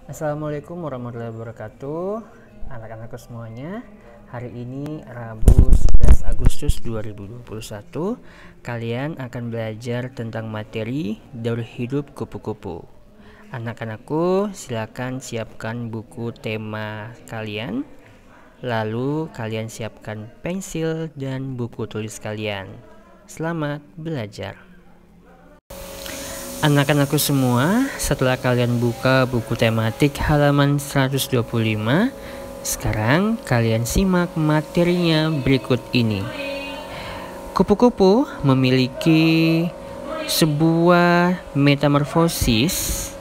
Assalamualaikum warahmatullahi wabarakatuh. Anak-anakku semuanya, hari ini Rabu 11 Agustus 2021 kalian akan belajar tentang materi daur hidup kupu-kupu. Anak-anakku, silakan siapkan buku tema kalian. Lalu kalian siapkan pensil dan buku tulis kalian. Selamat belajar. Anak-anakku semua, setelah kalian buka buku tematik halaman 125, sekarang kalian simak materinya berikut ini. Kupu-kupu memiliki sebuah metamorfosis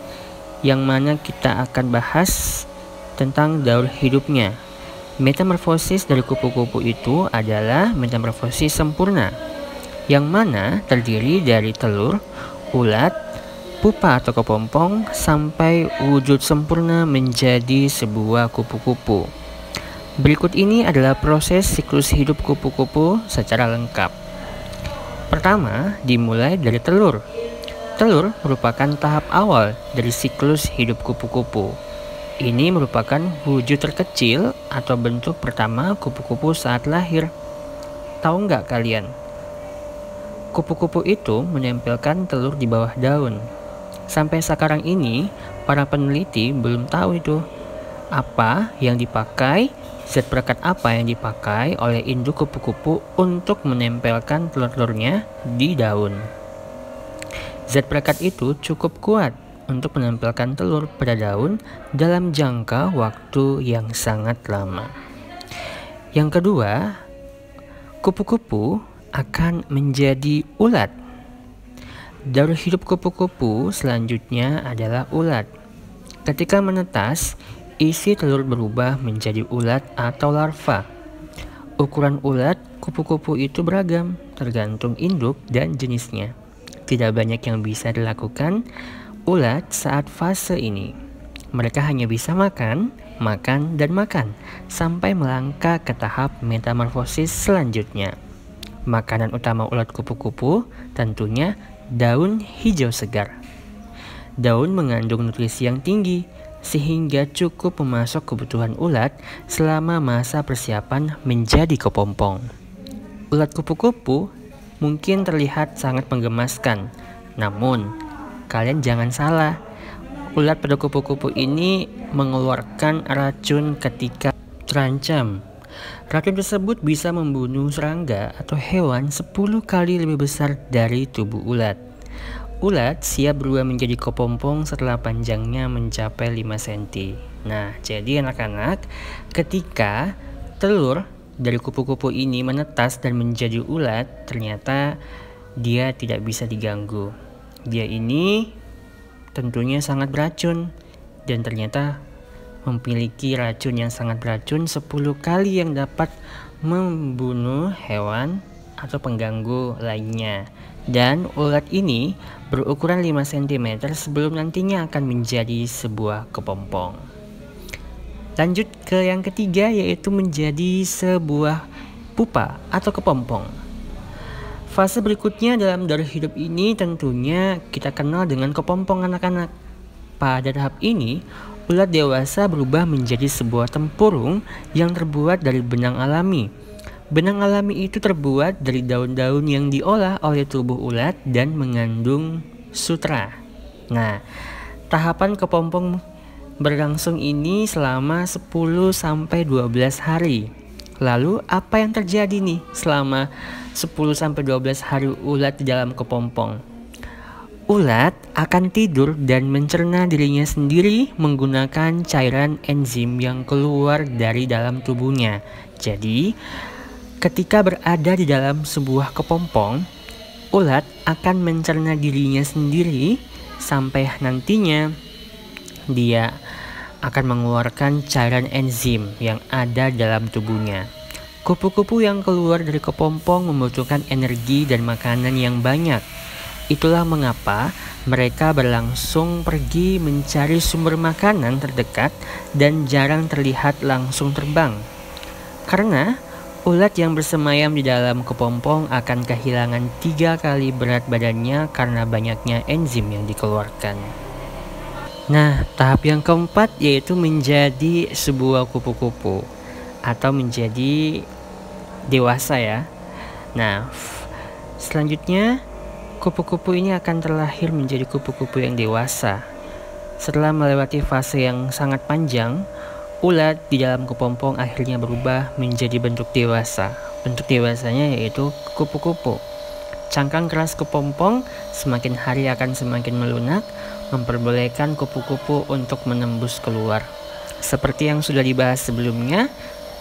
yang mana kita akan bahas tentang daur hidupnya. Metamorfosis dari kupu-kupu itu adalah metamorfosis sempurna, yang mana terdiri dari telur, ulat, pupa atau kepompong sampai wujud sempurna menjadi sebuah kupu-kupu. Berikut ini adalah proses siklus hidup kupu-kupu secara lengkap. Pertama, dimulai dari telur. Telur merupakan tahap awal dari siklus hidup kupu-kupu. Ini merupakan wujud terkecil atau bentuk pertama kupu-kupu saat lahir. Tahu nggak kalian? Kupu-kupu itu menempelkan telur di bawah daun. Sampai sekarang ini, para peneliti belum tahu itu apa yang dipakai, zat perekat apa yang dipakai oleh induk kupu-kupu untuk menempelkan telur-telurnya di daun. Zat perekat itu cukup kuat untuk menempelkan telur pada daun dalam jangka waktu yang sangat lama. Yang kedua, kupu-kupu akan menjadi ulat. Daur hidup kupu-kupu selanjutnya adalah ulat. Ketika menetas, isi telur berubah menjadi ulat atau larva. Ukuran ulat kupu-kupu itu beragam, tergantung induk dan jenisnya. Tidak banyak yang bisa dilakukan ulat saat fase ini. Mereka hanya bisa makan, dan makan, sampai melangkah ke tahap metamorfosis selanjutnya. Makanan utama ulat kupu-kupu tentunya daun hijau segar. Daun mengandung nutrisi yang tinggi sehingga cukup memasok kebutuhan ulat selama masa persiapan menjadi kepompong. Ulat kupu-kupu mungkin terlihat sangat menggemaskan, namun kalian jangan salah. Ulat pada kupu-kupu ini mengeluarkan racun ketika terancam. Racun tersebut bisa membunuh serangga atau hewan 10 kali lebih besar dari tubuh ulat. Ulat siap berubah menjadi kepompong setelah panjangnya mencapai 5 cm. Nah, jadi anak-anak, ketika telur dari kupu-kupu ini menetas dan menjadi ulat, ternyata dia tidak bisa diganggu. Dia ini tentunya sangat beracun dan ternyata memiliki racun yang sangat beracun 10 kali yang dapat membunuh hewan atau pengganggu lainnya. Dan ulat ini berukuran 5 cm sebelum nantinya akan menjadi sebuah kepompong. Lanjut ke yang ketiga, yaitu menjadi sebuah pupa atau kepompong. Fase berikutnya dalam daur hidup ini tentunya kita kenal dengan kepompong anak-anak. Pada tahap ini, ulat dewasa berubah menjadi sebuah tempurung yang terbuat dari benang alami. Benang alami itu terbuat dari daun-daun yang diolah oleh tubuh ulat dan mengandung sutra. Nah, tahapan kepompong berlangsung ini selama 10-12 hari. Lalu apa yang terjadi nih selama 10-12 hari ulat di dalam kepompong? Ulat akan tidur dan mencerna dirinya sendiri menggunakan cairan enzim yang keluar dari dalam tubuhnya. Jadi, ketika berada di dalam sebuah kepompong, ulat akan mencerna dirinya sendiri sampai nantinya dia akan mengeluarkan cairan enzim yang ada dalam tubuhnya. Kupu-kupu yang keluar dari kepompong membutuhkan energi dan makanan yang banyak. Itulah mengapa mereka berlangsung pergi mencari sumber makanan terdekat dan jarang terlihat langsung terbang. Karena ulat yang bersemayam di dalam kepompong akan kehilangan 3 kali berat badannya karena banyaknya enzim yang dikeluarkan. Nah, tahap yang keempat yaitu menjadi sebuah kupu-kupu atau menjadi dewasa ya. Nah, selanjutnya kupu-kupu ini akan terlahir menjadi kupu-kupu yang dewasa. Setelah melewati fase yang sangat panjang, ulat di dalam kepompong akhirnya berubah menjadi bentuk dewasa. Bentuk dewasanya yaitu kupu-kupu. Cangkang keras kepompong semakin hari akan semakin melunak, memperbolehkan kupu-kupu untuk menembus keluar. Seperti yang sudah dibahas sebelumnya,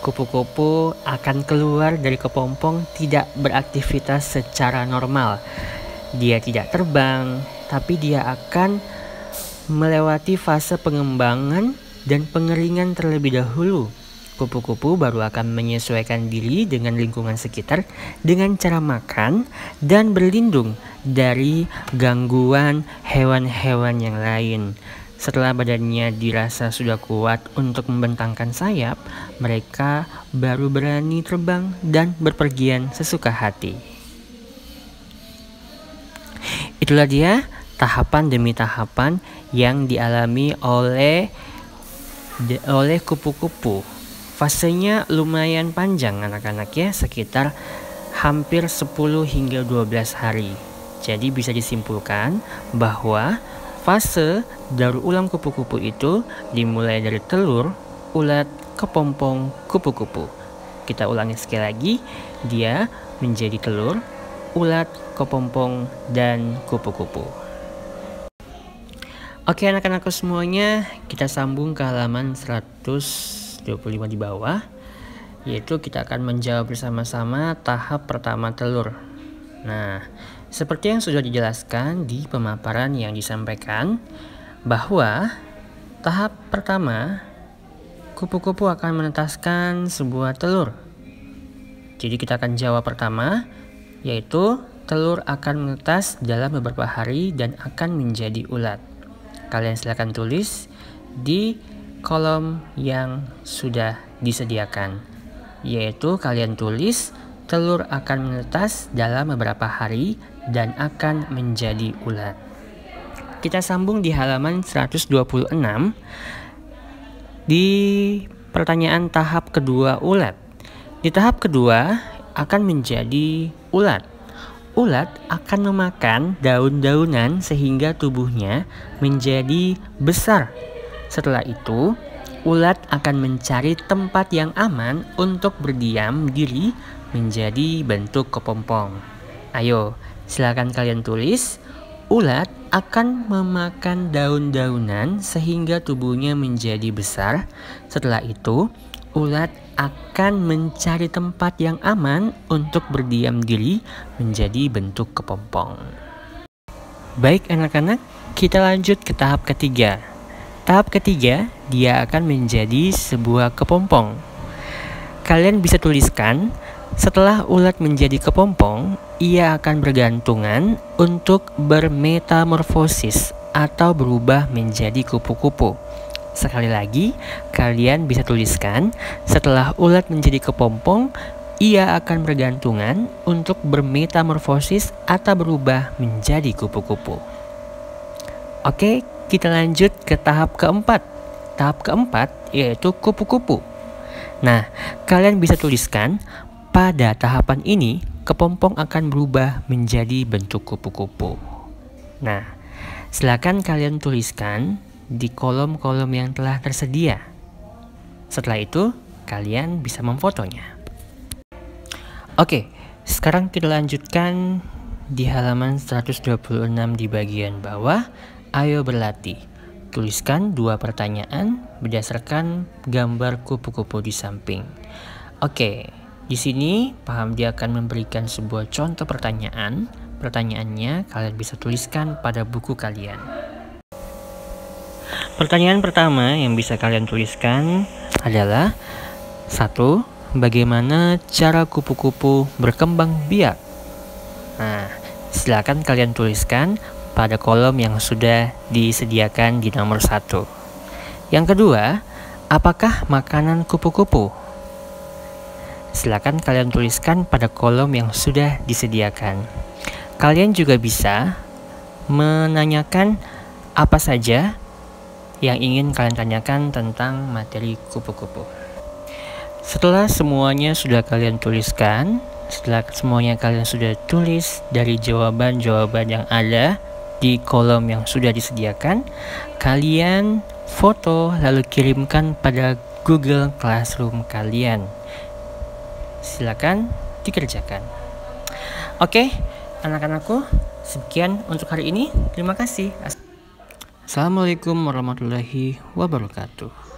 kupu-kupu akan keluar dari kepompong tidak beraktivitas secara normal. Dia tidak terbang, tapi dia akan melewati fase pengembangan dan pengeringan terlebih dahulu. Kupu-kupu baru akan menyesuaikan diri dengan lingkungan sekitar dengan cara makan dan berlindung dari gangguan hewan-hewan yang lain. Setelah badannya dirasa sudah kuat untuk membentangkan sayap, mereka baru berani terbang dan berpergian sesuka hati. Itulah dia tahapan demi tahapan yang dialami oleh kupu-kupu. Fasenya lumayan panjang anak-anak ya, sekitar hampir 10 hingga 12 hari. Jadi bisa disimpulkan bahwa fase daur ulang kupu-kupu itu dimulai dari telur, ulat, kepompong, kupu-kupu. Kita ulangi sekali lagi, dia menjadi telur, ulat, kepompong, dan kupu-kupu. Oke anak-anakku semuanya, kita sambung ke halaman 125 di bawah, yaitu kita akan menjawab bersama-sama tahap pertama telur. Nah, seperti yang sudah dijelaskan di pemaparan yang disampaikan, bahwa tahap pertama kupu-kupu akan menetaskan sebuah telur. Jadi kita akan jawab pertama, yaitu telur akan menetas dalam beberapa hari dan akan menjadi ulat. Kalian silakan tulis di kolom yang sudah disediakan, yaitu kalian tulis telur akan menetas dalam beberapa hari dan akan menjadi ulat. Kita sambung di halaman 126 di pertanyaan tahap kedua ulat. Di tahap kedua akan menjadi ulat. Ulat akan memakan daun-daunan sehingga tubuhnya menjadi besar. Setelah itu, ulat akan mencari tempat yang aman untuk berdiam diri menjadi bentuk kepompong. Ayo, silakan kalian tulis. Ulat akan memakan daun-daunan sehingga tubuhnya menjadi besar. Setelah itu, ulat akan mencari tempat yang aman untuk berdiam diri menjadi bentuk kepompong. Baik anak-anak, kita lanjut ke tahap ketiga. Tahap ketiga, dia akan menjadi sebuah kepompong. Kalian bisa tuliskan, setelah ulat menjadi kepompong, ia akan bergantungan untuk bermetamorfosis atau berubah menjadi kupu-kupu. Sekali lagi, kalian bisa tuliskan, setelah ulat menjadi kepompong, ia akan bergantungan untuk bermetamorfosis atau berubah menjadi kupu-kupu. Oke, kita lanjut ke tahap keempat. Tahap keempat yaitu kupu-kupu. Nah, kalian bisa tuliskan, pada tahapan ini, kepompong akan berubah menjadi bentuk kupu-kupu. Nah, silakan kalian tuliskan di kolom-kolom yang telah tersedia. Setelah itu, kalian bisa memfotonya. Oke, sekarang kita lanjutkan di halaman 126 di bagian bawah. Ayo berlatih. Tuliskan 2 pertanyaan berdasarkan gambar kupu-kupu di samping. Oke, di sini Pak Hamdi akan memberikan sebuah contoh pertanyaan. Pertanyaannya kalian bisa tuliskan pada buku kalian. Pertanyaan pertama yang bisa kalian tuliskan adalah 1. Bagaimana cara kupu-kupu berkembang biak? Nah, silakan kalian tuliskan pada kolom yang sudah disediakan di nomor 1. Yang kedua, apakah makanan kupu-kupu? Silakan kalian tuliskan pada kolom yang sudah disediakan. Kalian juga bisa menanyakan apa saja yang ingin kalian tanyakan tentang materi kupu-kupu. Setelah semuanya sudah kalian tuliskan, setelah semuanya kalian sudah tulis dari jawaban-jawaban yang ada di kolom yang sudah disediakan, kalian foto lalu kirimkan pada Google Classroom kalian. Silakan dikerjakan. Oke, anak-anakku, sekian untuk hari ini. Terima kasih. Assalamualaikum warahmatullahi wabarakatuh.